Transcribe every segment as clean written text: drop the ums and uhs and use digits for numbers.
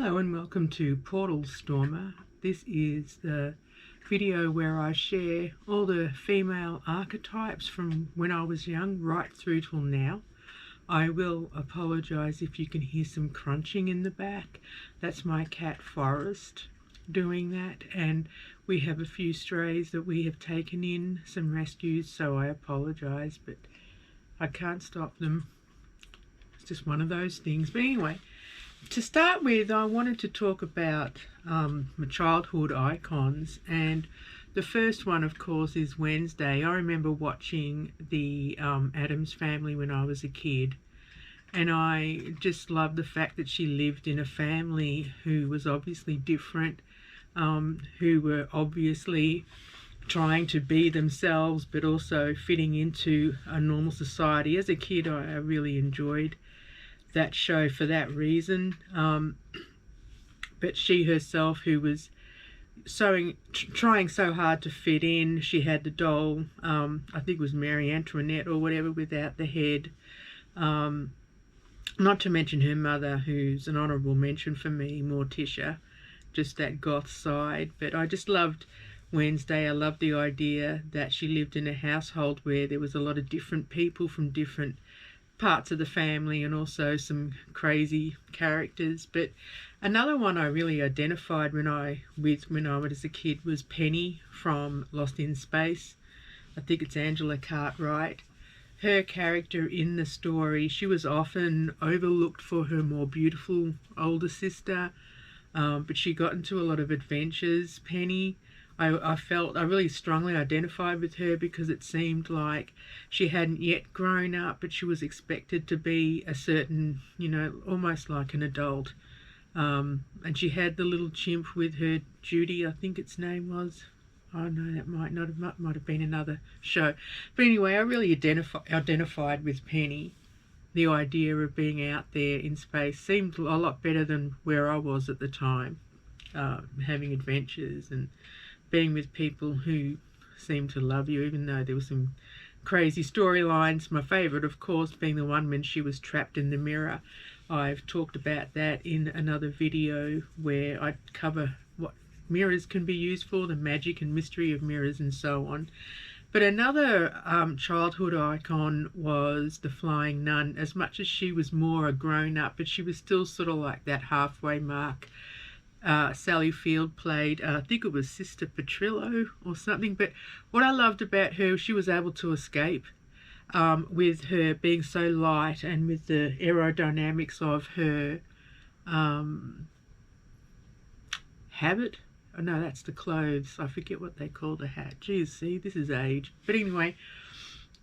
Hello and welcome to Portal Stormer. This is the video where I share all the female archetypes from when I was young right through till now. I will apologise if you can hear some crunching in the back. That's my cat Forrest doing that, and we have a few strays that we have taken in, some rescues, so I apologise, but I can't stop them. It's just one of those things. But anyway, to start with, I wanted to talk about my childhood icons, and the first one, of course, is Wednesday. I remember watching the Addams Family when I was a kid, and I just loved the fact that she lived in a family who was obviously different, who were obviously trying to be themselves but also fitting into a normal society. As a kid, I really enjoyed that show for that reason, but she herself, who was trying so hard to fit in, she had the doll, I think it was Marie Antoinette or whatever, without the head, not to mention her mother, who's an honourable mention for me, Morticia, just that goth side. But I just loved Wednesday. I loved the idea that she lived in a household where there was a lot of different people from different parts of the family, and also some crazy characters. But another one I really identified when I was a kid was Penny from Lost in Space. I think it's Angela Cartwright. Her character in the story, she was often overlooked for her more beautiful older sister, but she got into a lot of adventures. Penny, I felt I really strongly identified with her because it seemed like she hadn't yet grown up, but she was expected to be a certain, almost like an adult. And she had the little chimp with her, Judy, I think its name was. Oh no, that might have been another show. But anyway, I really identified with Penny. The idea of being out there in space seemed a lot better than where I was at the time, having adventures and being with people who seemed to love you, even though there were some crazy storylines. My favourite, of course, being the one when she was trapped in the mirror. I've talked about that in another video where I cover what mirrors can be used for, the magic and mystery of mirrors and so on. But another childhood icon was the Flying Nun. As much as she was more a grown-up, but she was still sort of like that halfway mark. Sally Field played, I think it was Sister Petrillo or something. But what I loved about her, she was able to escape with her being so light, and with the aerodynamics of her habit. Oh no, that's the clothes. I forget what they call the hat. Geez, see, this is age. But anyway,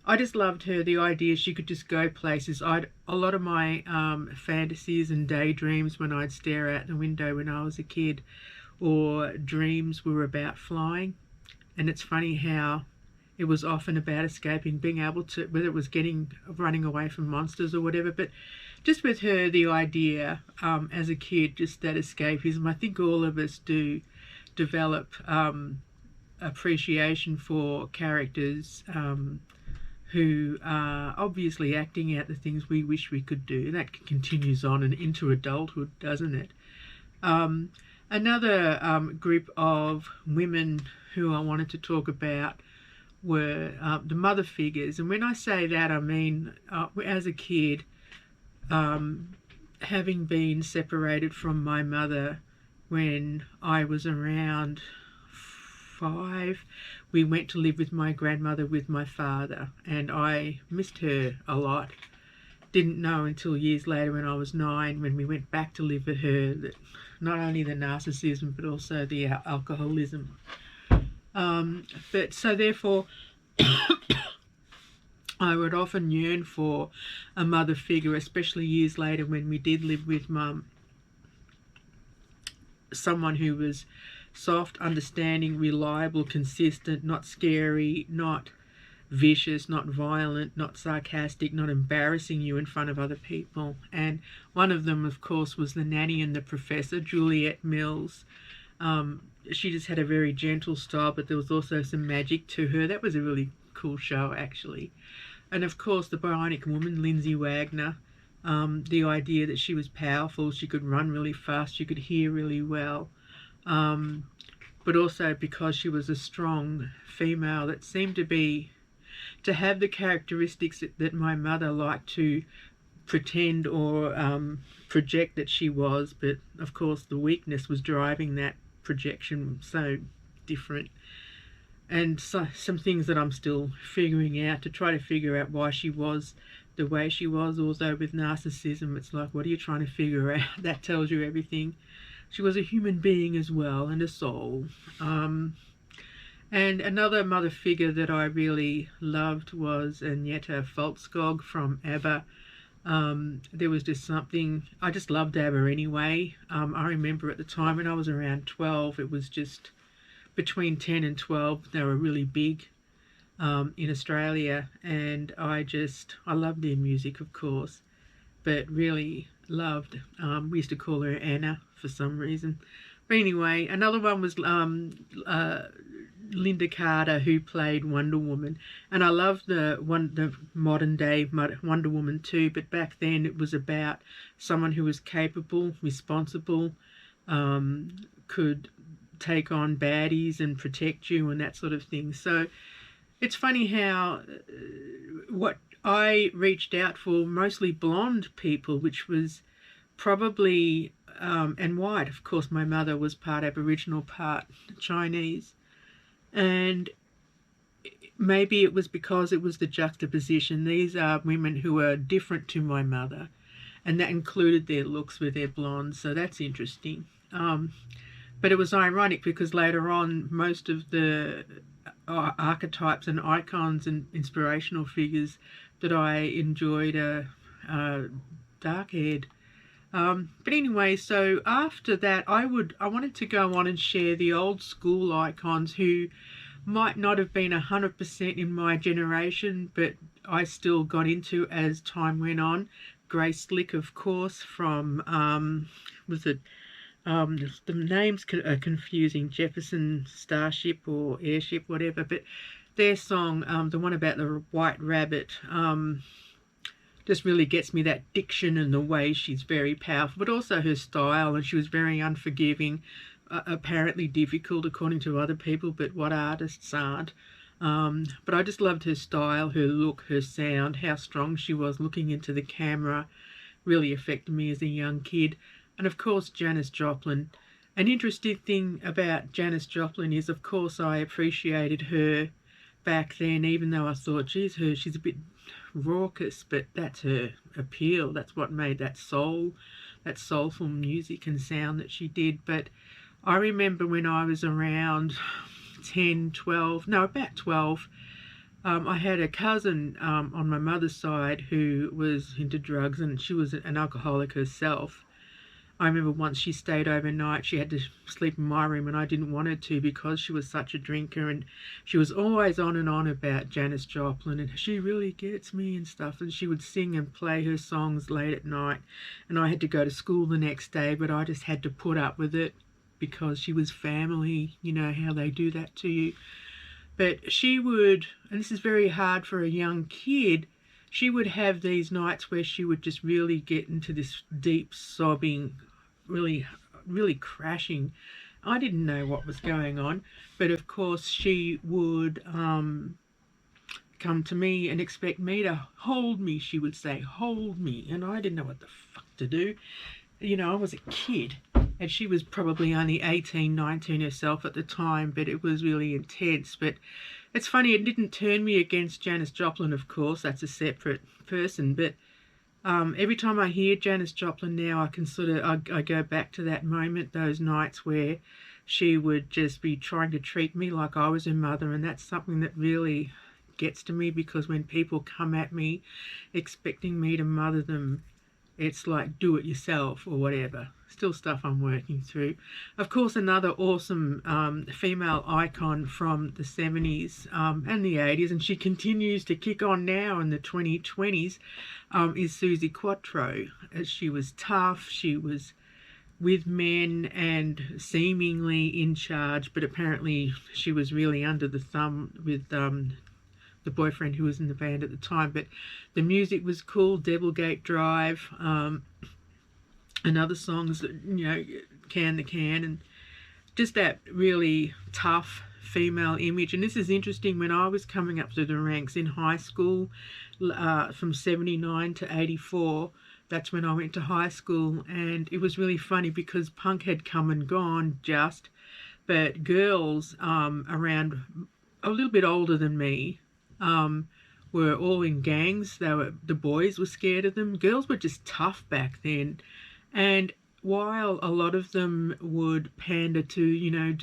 I just loved her, the idea she could just go places. A lot of my fantasies and daydreams when I'd stare out the window when I was a kid, or dreams, were about flying. And it's funny how it was often about escaping, being able to, whether it was running away from monsters or whatever. But just with her, the idea as a kid, just that escapism. I think all of us do develop appreciation for characters who are obviously acting out the things we wish we could do. And that continues on and into adulthood, doesn't it? Another group of women who I wanted to talk about were the mother figures. And when I say that, I mean as a kid, having been separated from my mother when I was around 5, we went to live with my grandmother with my father, and I missed her a lot. Didn't know until years later, when I was 9, when we went back to live with her, that not only the narcissism but also the alcoholism. But so therefore I would often yearn for a mother figure, especially years later when we did live with Mum. Someone who was soft, understanding, reliable, consistent, not scary, not vicious, not violent, not sarcastic, not embarrassing you in front of other people. And one of them, of course, was the nanny and the professor, Juliet Mills. She just had a very gentle style, but there was also some magic to her. That was a really cool show, actually. And of course, the Bionic Woman, Lindsay Wagner. The idea that she was powerful, she could run really fast, she could hear really well, but also because she was a strong female that seemed to have the characteristics that my mother liked to pretend or project that she was, but of course the weakness was driving that projection so different. And so, some things that I'm still figuring out to try to figure out why she was the way she was. Although with narcissism it's like, what are you trying to figure out? That tells you everything. She was a human being as well, and a soul. And another mother figure that I really loved was Agneta Faltskog from ABBA. There was just something, I just loved ABBA anyway. I remember at the time when I was around 12, it was just between 10 and 12, they were really big in Australia, and I loved their music, of course, but really loved, we used to call her Anna for some reason. But anyway, another one was Linda Carter, who played Wonder Woman, and I love the modern day Wonder Woman too, but back then it was about someone who was capable, responsible, could take on baddies and protect you and that sort of thing. So it's funny how what I reached out for, mostly blonde people, which was probably and white, of course. My mother was part Aboriginal, part Chinese, and maybe it was because it was the juxtaposition. These are women who are different to my mother, and that included their looks with their blondes, so that's interesting. But it was ironic because later on, most of the archetypes and icons and inspirational figures that I enjoyed are dark-haired. But anyway, so after that, I wanted to go on and share the old school icons who might not have been 100% in my generation, but I still got into as time went on. Grace Slick, of course, from, the names are confusing, Jefferson Starship or Airship, whatever, but their song, the one about the white rabbit, just really gets me, that diction and the way she's very powerful, but also her style, and she was very unforgiving, apparently difficult according to other people, but what artists aren't. But I just loved her style, her look, her sound, how strong she was looking into the camera, really affected me as a young kid. And of course Janis Joplin. An interesting thing about Janis Joplin is, of course, I appreciated her back then, even though I thought, geez, she's a bit raucous, but that's her appeal. That's what made that soulful music and sound that she did. But I remember when I was around 10, 12, no, about 12, I had a cousin on my mother's side who was into drugs, and she was an alcoholic herself. I remember once she stayed overnight, she had to sleep in my room, and I didn't want her to because she was such a drinker, and she was always on and on about Janis Joplin, and she really gets me and stuff, and she would sing and play her songs late at night, and I had to go to school the next day, but I just had to put up with it because she was family, you know how they do that to you. But she would, and this is very hard for a young kid, she would have these nights where she would just really get into this deep sobbing, really, really crashing. I didn't know what was going on, but of course she would come to me and expect me to hold me. She would say, hold me, and I didn't know what the fuck to do. You know, I was a kid, and she was probably only 18, 19 herself at the time, but it was really intense. But it's funny, it didn't turn me against Janis Joplin, of course, that's a separate person, but every time I hear Janis Joplin now, I can I go back to that moment, those nights where she would just be trying to treat me like I was her mother, and that's something that really gets to me, because when people come at me expecting me to mother them, it's like, do it yourself or whatever. Still stuff I'm working through. Of course, another awesome female icon from the 70s and the 80s, and she continues to kick on now in the 2020s, is Suzi Quatro. She was tough, she was with men and seemingly in charge, but apparently she was really under the thumb with the boyfriend who was in the band at the time. But the music was cool. Devilgate Drive, and other songs that, you know, Can the Can, and just that really tough female image. And this is interesting, when I was coming up through the ranks in high school, from 79 to 84, that's when I went to high school, and it was really funny because punk had come and gone just, but girls around a little bit older than me were all in gangs. The boys were scared of them. Girls were just tough back then. And while a lot of them would pander to, you know,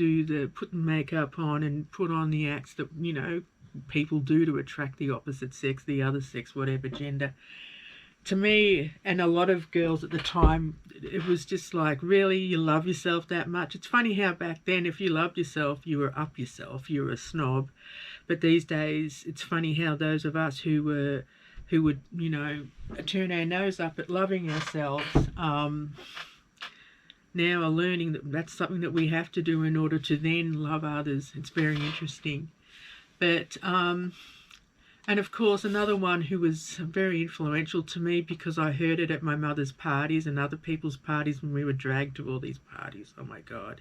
put the makeup on and put on the acts that, you know, people do to attract the opposite sex, the other sex, whatever gender, to me and a lot of girls at the time, it was just like, really, you love yourself that much? It's funny how back then, if you loved yourself, you were up yourself, you were a snob. But these days, it's funny how those of us who would, you know, turn our nose up at loving ourselves, now are learning that that's something that we have to do in order to then love others. It's very interesting. But and of course, another one who was very influential to me, because I heard it at my mother's parties and other people's parties when we were dragged to all these parties, oh my God,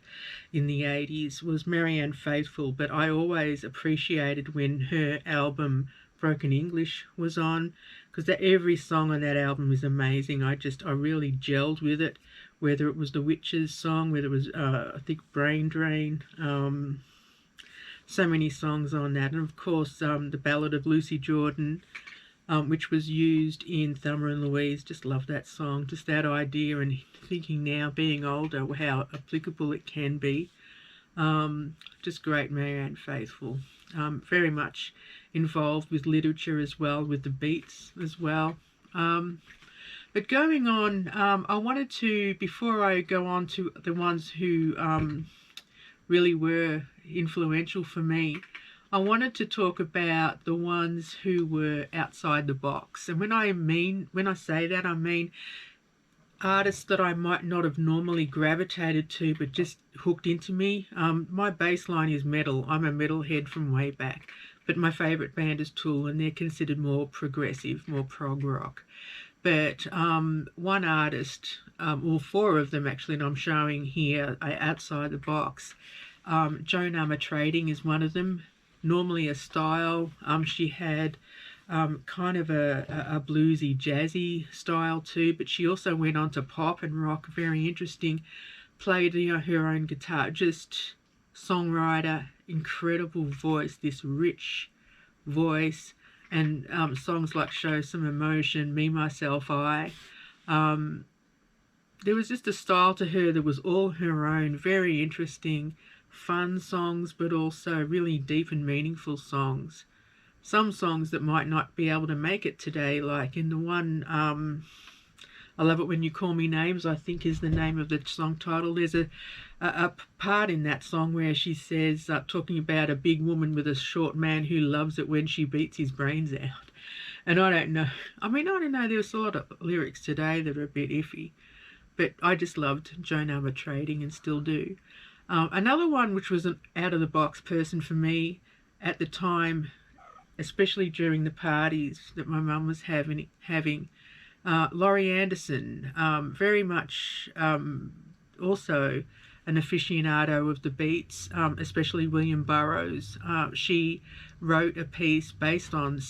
in the 80s, was Marianne Faithfull. But I always appreciated when her album Broken English was on, because every song on that album is amazing. I really gelled with it, whether it was the Witches song, whether it was I think Brain Drain, so many songs on that, and of course the Ballad of Lucy Jordan, which was used in Thelma and Louise. Just love that song, just that idea, and thinking now, being older, how applicable it can be. Just great, Marianne Faithfull. Very much involved with literature as well, with the Beats as well. But going on, I wanted to, before I go on to the ones who really were influential for me, I wanted to talk about the ones who were outside the box. And when I say that, I mean artists that I might not have normally gravitated to, but just hooked into me. My baseline is metal. I'm a metalhead from way back, but my favourite band is Tool, and they're considered more progressive, more prog rock. But one artist, or four of them actually, and I'm showing here, are outside the box. Joan Armatrading is one of them. Normally a style, she had kind of a bluesy, jazzy style too, but she also went on to pop and rock. Very interesting. Played, you know, her own guitar. Just songwriter, incredible voice, this rich voice, and songs like Show Some Emotion, Me, Myself, I. There was just a style to her that was all her own. Very interesting, fun songs, but also really deep and meaningful songs. Some songs that might not be able to make it today, like in the one, I Love It When You Call Me Names, I think is the name of the song title. There's a part in that song where she says, talking about a big woman with a short man who loves it when she beats his brains out. And I don't know, there's a lot of lyrics today that are a bit iffy, but I just loved Joan Armatrading and still do. Another one which was an out-of-the-box person for me at the time, especially during the parties that my mum was having, Laurie Anderson, very much also an aficionado of the Beats, especially William Burroughs. She wrote a piece based on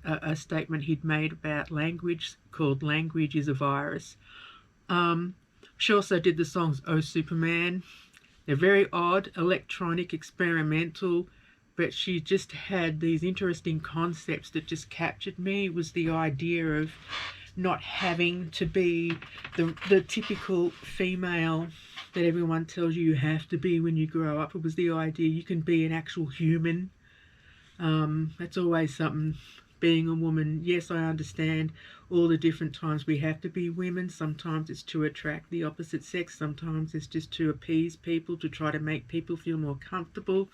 a statement he'd made about language called Language is a Virus. She also did the songs Oh Superman. They're very odd, electronic, experimental, but she just had these interesting concepts that just captured me. It was the idea of not having to be the typical female that everyone tells you have to be when you grow up. It was the idea you can be an actual human. That's always something, being a woman. Yes, I understand all the different times we have to be women. Sometimes it's to attract the opposite sex. Sometimes it's just to appease people, to try to make people feel more comfortable.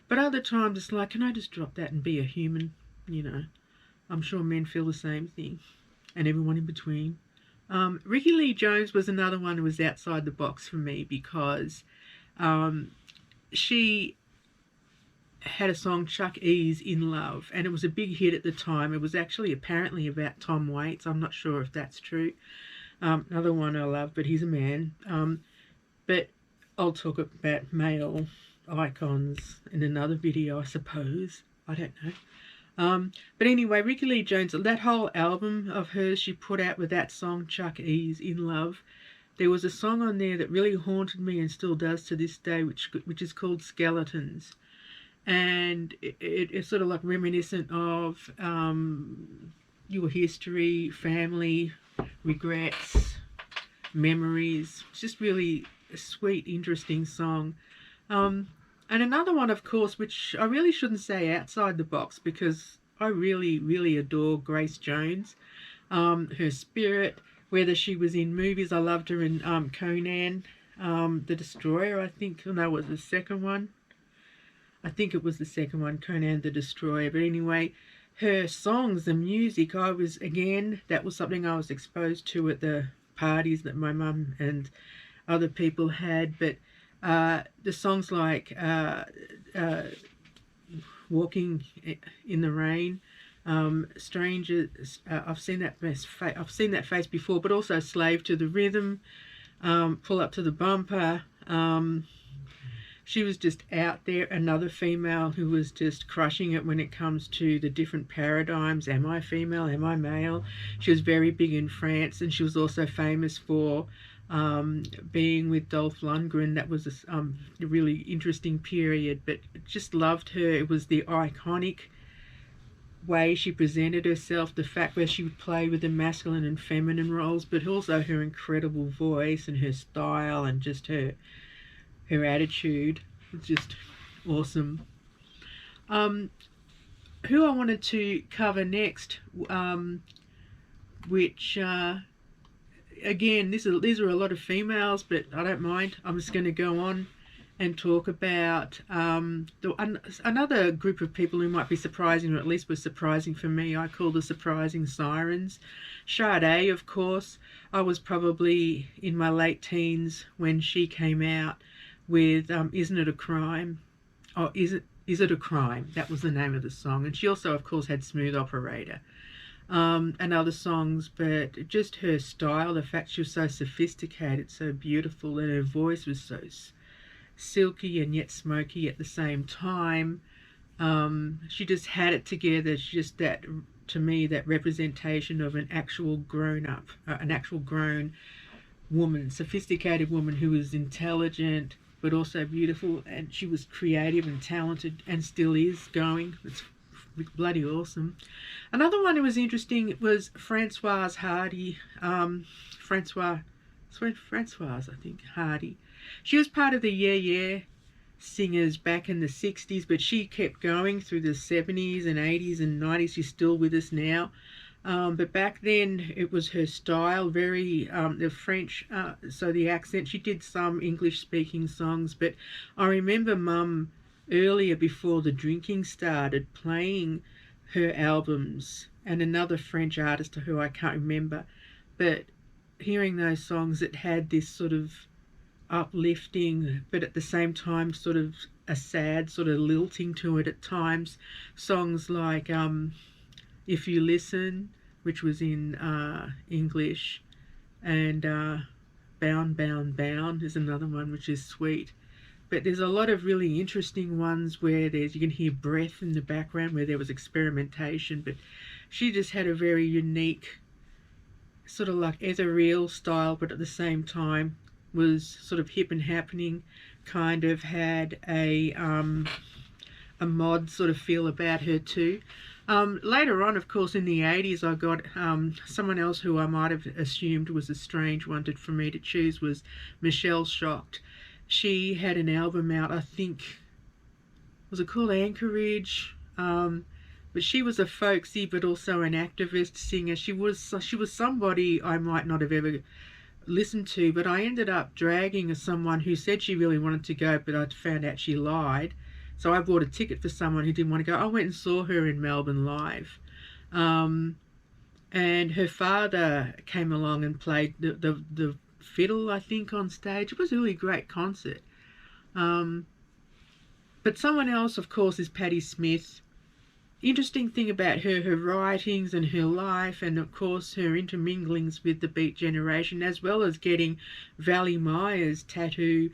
But other times it's like, can I just drop that and be a human? You know, I'm sure men feel the same thing, and everyone in between. Ricky Lee Jones was another one who was outside the box for me, because she had a song, Chuck E's In Love, and it was a big hit at the time. It was actually apparently about Tom Waits. I'm not sure if that's true. Another one I love, but he's a man. But I'll talk about male icons in another video, I suppose. I don't know. But anyway, Rickie Lee Jones, that whole album of hers she put out with that song, Chuck E's In Love, there was a song on there that really haunted me and still does to this day, which is called Skeletons. And it's sort of like reminiscent of your history, family, regrets, memories. It's just really a sweet, interesting song. And another one, of course, which I really shouldn't say outside the box, because I really, really adore Grace Jones. Her spirit, whether she was in movies, I loved her in Conan the Destroyer, I think. No, it was the second one. I think it was the second one, Conan the Destroyer. But anyway, her songs, the music, that was something I was exposed to at the parties that my mum and other people had. But the songs like Walking in the Rain, Strangers, I've seen that face before, but also Slave to the Rhythm, Pull Up to the Bumper. She was just out there, another female who was just crushing it when it comes to the different paradigms. Am I female? Am I male? She was very big in France, and she was also famous for being with Dolph Lundgren. That was a really interesting period, but just loved her. It was the iconic way she presented herself, the fact where she would play with the masculine and feminine roles, but also her incredible voice and her style and just her attitude was just awesome. Who I wanted to cover next, which again, these are a lot of females, but I don't mind. I'm just going to go on and talk about another group of people who might be surprising, or at least was surprising for me. I call the surprising sirens. Sade, of course. I was probably in my late teens when she came out with Isn't It a Crime? Oh, Is It a Crime? That was the name of the song. And she also, of course, had Smooth Operator and other songs, but just her style, the fact she was so sophisticated, so beautiful, and her voice was so silky and yet smoky at the same time. She just had it together. She just, that, to me, that representation of an actual grown-up, an actual grown woman, sophisticated woman who was intelligent, but also beautiful, and she was creative and talented and still is going. It's bloody awesome. Another one who was interesting was Françoise Hardy. Françoise, I think, Hardy. She was part of the Yeah Yeah singers back in the 60s, but she kept going through the 70s and 80s and 90s. She's still with us now. But back then it was her style, very the French, so the accent. She did some English speaking songs, but I remember Mum earlier, before the drinking started, playing her albums, and another French artist who I can't remember, but hearing those songs that had this sort of uplifting, but at the same time sort of a sad sort of lilting to it at times. Songs like If You Listen, which was in English, and Bound, Bound, Bound is another one which is sweet. But there's a lot of really interesting ones where you can hear breath in the background, where there was experimentation, but she just had a very unique sort of like ethereal style, but at the same time was sort of hip and happening, kind of had a mod sort of feel about her too. Later on, of course, in the 80s, I got someone else who I might have assumed was a strange one for me to choose, was Michelle Shocked. She had an album out, I think, was it called Anchorage? But she was a folksy but also an activist singer. She was somebody I might not have ever listened to, but I ended up dragging someone who said she really wanted to go, but I found out she lied. So I bought a ticket for someone who didn't want to go. I went and saw her in Melbourne live. And her father came along and played the fiddle, I think, on stage. It was a really great concert. But someone else, of course, is Patti Smith. Interesting thing about her writings and her life, and of course her interminglings with the Beat Generation, as well as getting Valley Myers tattoo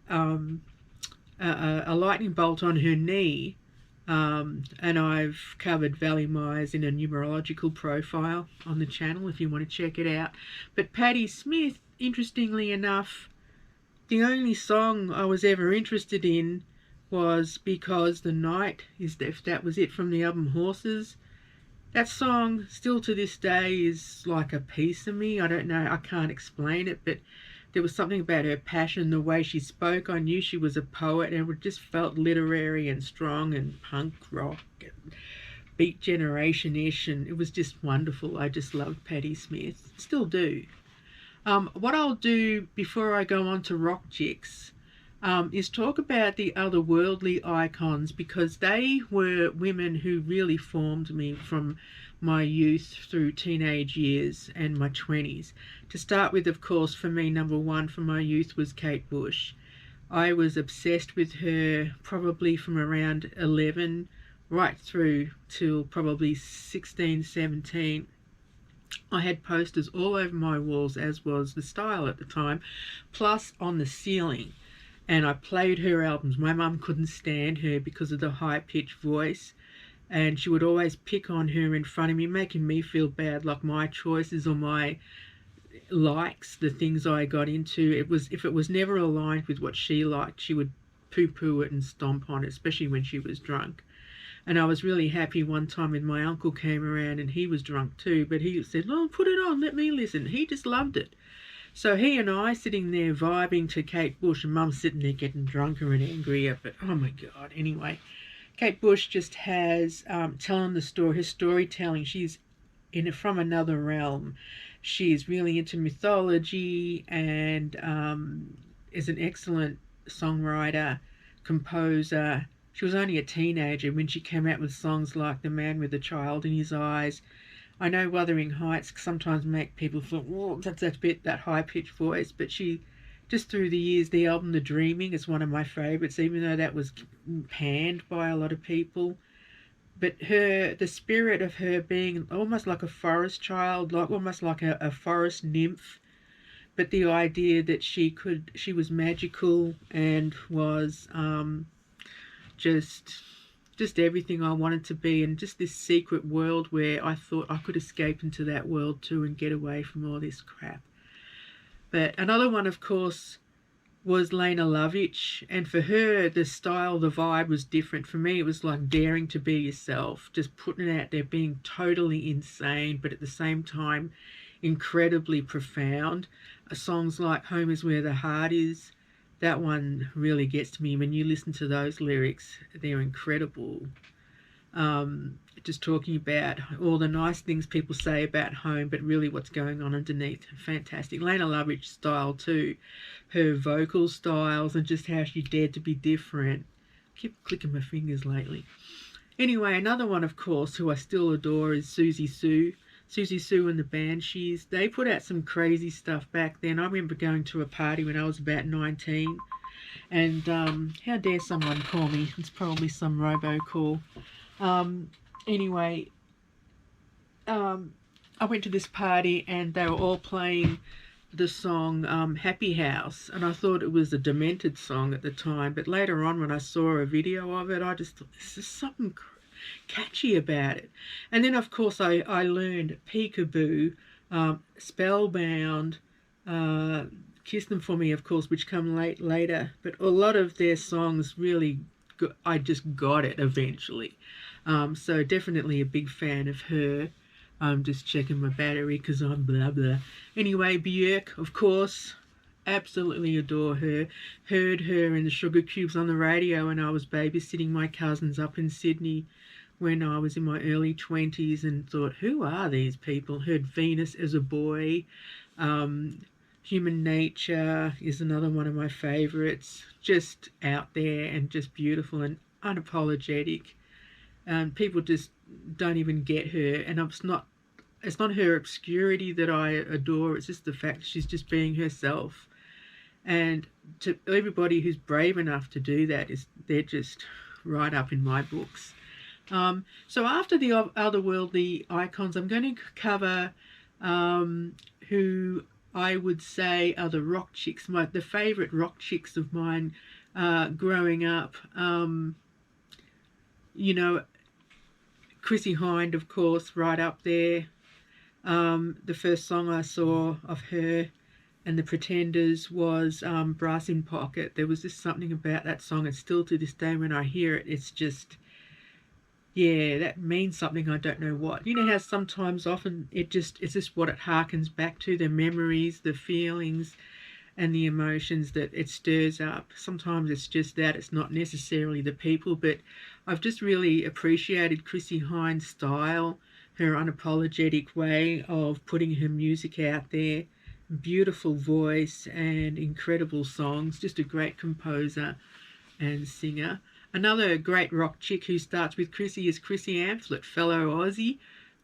a lightning bolt on her knee. And I've covered Valley Myers in a numerological profile on the channel if you want to check it out. But Patti Smith, interestingly enough, the only song I was ever interested in was Because the Night Is If that was it from the album Horses. That song still to this day is like a piece of me. I don't know, I can't explain it, but there was something about her passion, the way she spoke. I knew she was a poet, and it just felt literary and strong and punk rock and Beat Generation-ish, and it was just wonderful. I just loved Patti Smith, still do. What I'll do before I go on to Rock Chicks is talk about the otherworldly icons, because they were women who really formed me from my youth through teenage years and my 20s. To start with, of course, for me, number one for my youth was Kate Bush. I was obsessed with her probably from around 11 right through till probably 16, 17. I had posters all over my walls, as was the style at the time, plus on the ceiling. And I played her albums. My mum couldn't stand her because of the high-pitched voice, and she would always pick on her in front of me, making me feel bad, like my choices or my likes, the things I got into. If it was never aligned with what she liked, she would poo-poo it and stomp on it, especially when she was drunk. And I was really happy one time when my uncle came around, and he was drunk too, but he said, "Oh, put it on, let me listen." He just loved it. So he and I sitting there vibing to Kate Bush, and Mum sitting there getting drunker and angrier. But oh my God, anyway, Kate Bush just has telling the story, her storytelling. She's from another realm. She's really into mythology, and is an excellent songwriter, composer. She was only a teenager when she came out with songs like The Man with a Child in His Eyes. I know Wuthering Heights sometimes make people feel, oh, that's a bit that high-pitched voice, but she, just through the years, the album The Dreaming is one of my favourites, even though that was panned by a lot of people. But the spirit of her being almost like a forest child, almost like a forest nymph, but the idea that she was magical and was just everything I wanted to be, and just this secret world where I thought I could escape into that world too and get away from all this crap. But another one, of course, was Lena Lovitch, and for her the style, the vibe was different. For me it was like daring to be yourself, just putting it out there, being totally insane, but at the same time incredibly profound. Songs like Home Is Where the Heart Is, that one really gets to me. When you listen to those lyrics, they're incredible. Just talking about all the nice things people say about home, but really what's going on underneath. Fantastic. Lena Lovitch's style too, her vocal styles, and just how she dared to be different. I keep clicking my fingers lately. Anyway, another one, of course, who I still adore is Susie Sue. Susie Sue and the Banshees. They put out some crazy stuff back then. I remember going to a party when I was about 19, and how dare someone call me? It's probably some robocall. Anyway, I went to this party and they were all playing the song Happy House, and I thought it was a Demented song at the time, but later on when I saw a video of it, I just thought, this is something catchy about it. And then of course I learned Peekaboo, Spellbound, Kiss Them For Me, of course, which come later, but a lot of their songs really I just got it eventually. So definitely a big fan of her. I'm just checking my battery because I'm blah blah. Anyway, Björk, of course, absolutely adore her. Heard her in the Sugar Cubes on the radio when I was babysitting my cousins up in Sydney when I was in my early 20s, and thought, who are these people? Heard Venus as a boy. Human Nature is another one of my favourites. Just out there and just beautiful and unapologetic. People just don't even get her, and it's not her obscurity that I adore, it's just the fact that she's just being herself. And to everybody who's brave enough to do that, they're just right up in my books. So after the otherworldly icons, I'm going to cover who I would say are the rock chicks, the favourite rock chicks of mine growing up. You know, Chrissie Hynde, of course, right up there. The first song I saw of her and the Pretenders was Brass in Pocket. There was just something about that song, and still to this day when I hear it, it's just, yeah, that means something, I don't know what. You know how sometimes often it's just what it harkens back to, the memories, the feelings and the emotions that it stirs up. Sometimes it's just that, it's not necessarily the people, but I've just really appreciated Chrissie Hynde's style, her unapologetic way of putting her music out there. Beautiful voice and incredible songs, just a great composer and singer. Another great rock chick who starts with Chrissie is Chrissie Amphlett, fellow Aussie,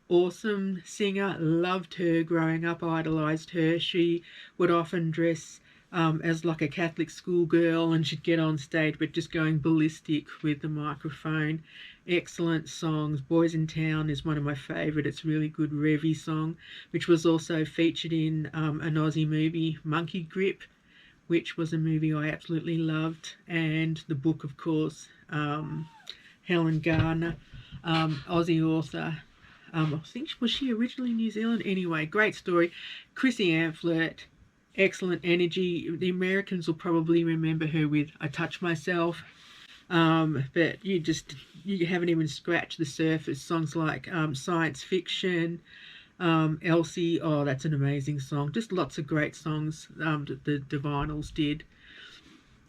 awesome singer. Loved her growing up, idolised her. She would often dress as like a Catholic schoolgirl, and she'd get on stage but just going ballistic with the microphone. Excellent songs. Boys in Town is one of my favourite. It's a really good revy song, which was also featured in an Aussie movie, Monkey Grip, which was a movie I absolutely loved. And the book, of course, Helen Garner, Aussie author. I think, was she originally New Zealand? Anyway, great story. Chrissie Amphlett, excellent energy. The Americans will probably remember her with I Touch Myself. But you haven't even scratched the surface. Songs like Science Fiction, Elsie, oh, that's an amazing song. Just lots of great songs that the Divinals did.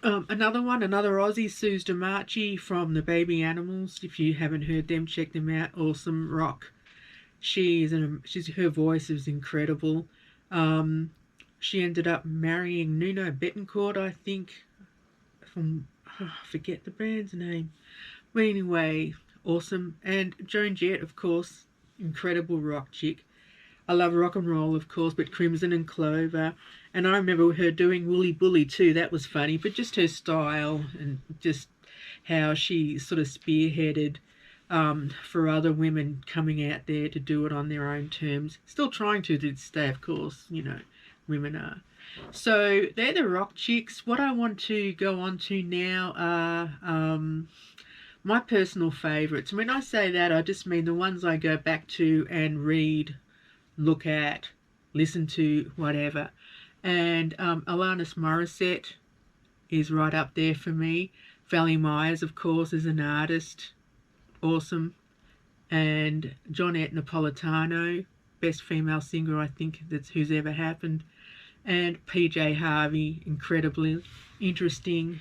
Another Aussie, Suze DeMarchi from the Baby Animals. If you haven't heard them, check them out. Awesome rock. Her voice is incredible. She ended up marrying Nuno Betancourt, I think, I forget the band's name. But anyway, awesome. And Joan Jett, of course, incredible rock chick. I love rock and roll, of course, but Crimson and Clover. And I remember her doing Woolly Bully too. That was funny. But just her style and just how she sort of spearheaded for other women coming out there to do it on their own terms. Still trying to this day, of course, you know, women are. So they're the rock chicks. What I want to go on to now are my personal favourites. When I say that, I just mean the ones I go back to and read, look at, listen to, whatever. And Alanis Morissette is right up there for me. Valley Myers, of course, is an artist. Awesome. And Johnette Napolitano, best female singer I think who's ever happened. And PJ Harvey, incredibly interesting,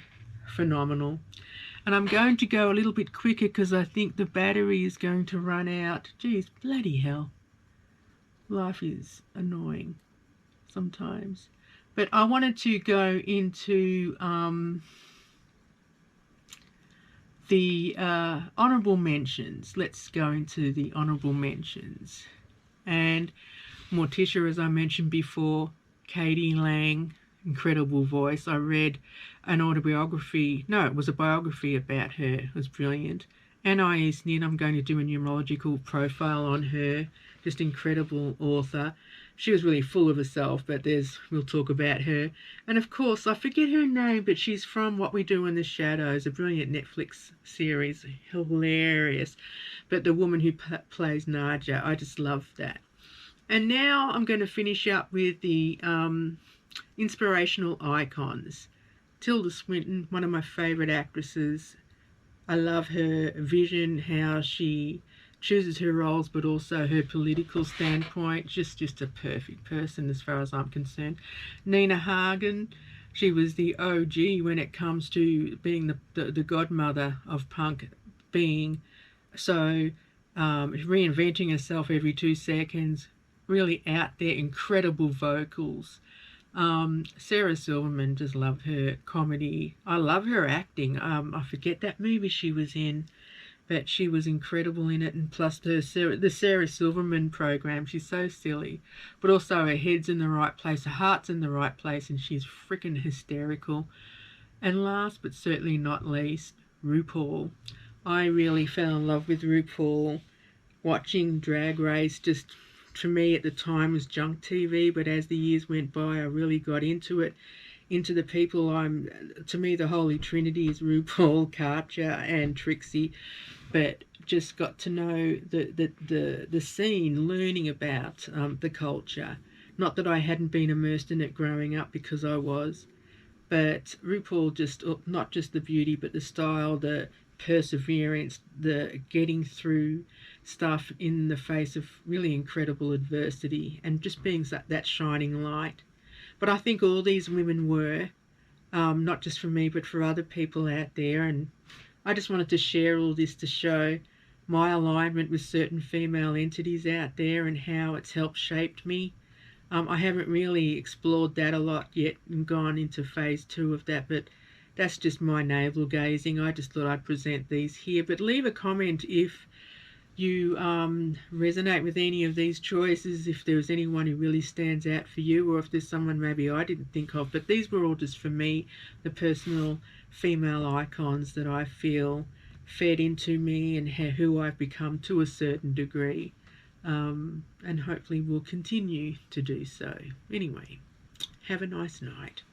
phenomenal. And I'm going to go a little bit quicker because I think the battery is going to run out. Geez, bloody hell. Life is annoying sometimes. But I wanted to go into the honourable mentions. Let's go into the honourable mentions. And Morticia, as I mentioned before, Katie Lang, incredible voice. I read an autobiography, no, it was a biography about her. It was brilliant. Anais Nin, I'm going to do a numerological profile on her. Just incredible author. She was really full of herself, but we'll talk about her. And of course, I forget her name, but she's from What We Do in the Shadows, a brilliant Netflix series, hilarious. But the woman who plays Naja, I just love that. And now I'm going to finish up with the inspirational icons. Tilda Swinton, one of my favourite actresses. I love her vision, how she chooses her roles, but also her political standpoint. Just a perfect person as far as I'm concerned. Nina Hagen, she was the OG when it comes to being the godmother of punk, being so reinventing herself every 2 seconds. Really out there, incredible vocals. Sarah Silverman, just love her comedy. I love her acting. I forget that movie she was in, but she was incredible in it. And plus the Sarah Silverman program, she's so silly, but also her head's in the right place, her heart's in the right place, and she's freaking hysterical. And last but certainly not least, RuPaul. I really fell in love with RuPaul watching Drag Race. Just, to me at the time, was junk TV, but as the years went by I really got into it, into the people. To me, the holy trinity is RuPaul, Katja and Trixie. But just got to know the scene, learning about the culture. Not that I hadn't been immersed in it growing up, because I was, but RuPaul, just not just the beauty but the style, the perseverance, the getting through stuff in the face of really incredible adversity, and just being that shining light. But I think all these women were, not just for me but for other people out there. And I just wanted to share all this to show my alignment with certain female entities out there and how it's helped shape me. I haven't really explored that a lot yet and gone into phase 2 of that, but that's just my navel gazing. I just thought I'd present these here. But leave a comment if you resonate with any of these choices, if there's anyone who really stands out for you, or if there's someone maybe I didn't think of. But these were all just for me, the personal female icons that I feel fed into me and who I've become to a certain degree. And hopefully will continue to do so. Anyway, have a nice night.